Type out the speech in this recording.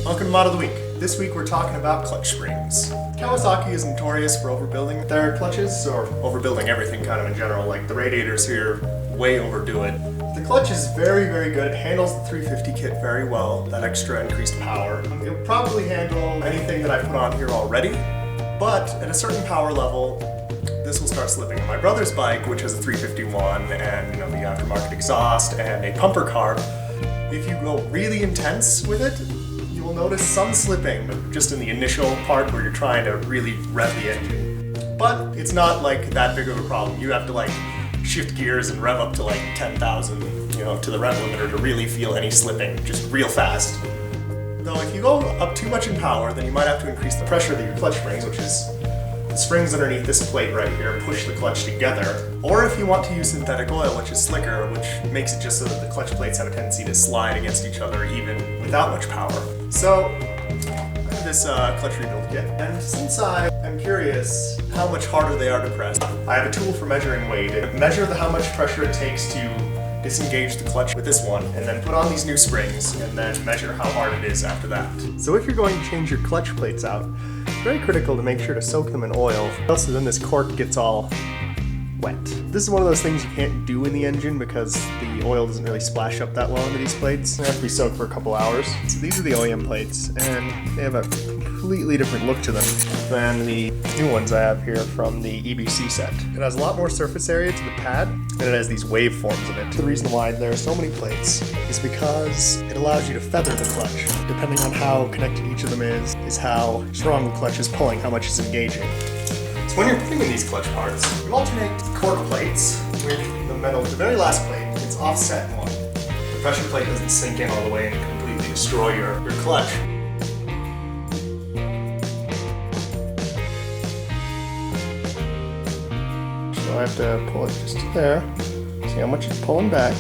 Welcome to Mod of the Week. This week we're talking about clutch springs. Kawasaki is notorious for overbuilding their clutches, or overbuilding everything kind of in general, like the radiators here way overdo it. The clutch is very, very good. It handles the 350 kit very well, that extra increased power. It will probably handle anything that I put on here already, but at a certain power level, this will start slipping. On my brother's bike, which has a 351 and the aftermarket exhaust and a pumper carb, if you go really intense with it, you will notice some slipping just in the initial part where you're trying to really rev the engine. But it's not like that big of a problem. You have to like shift gears and rev up to like 10,000, to the rev limiter to really feel any slipping, just real fast. Though if you go up too much in power, then you might have to increase the pressure of your clutch springs, which is the springs underneath this plate right here push the clutch together. Or if you want to use synthetic oil, which is slicker, which makes it just so that the clutch plates have a tendency to slide against each other even without much power. So, I have this clutch rebuild kit, and since I am curious how much harder they are to press, I have a tool for measuring weight. Measure how much pressure it takes to disengage the clutch with this one, and then put on these new springs, and then measure how hard it is after that. So if you're going to change your clutch plates out, it's very critical to make sure to soak them in oil, else then this cork gets all wet. This is one of those things you can't do in the engine because the oil doesn't really splash up that well into these plates. They have to be soaked for a couple hours. So these are the OEM plates, and they have a completely different look to them than the new ones I have here from the EBC set. It has a lot more surface area to the pad, and it has these waveforms in it. The reason why there are so many plates is because it allows you to feather the clutch. Depending on how connected each of them is how strong the clutch is pulling, how much it's engaging. So when you're putting in these clutch parts, you alternate cork plates with the metal. The very last plate, it's offset one. The pressure plate doesn't sink in all the way and completely destroy your clutch. So I have to pull it just to there, see how much it's pulling back.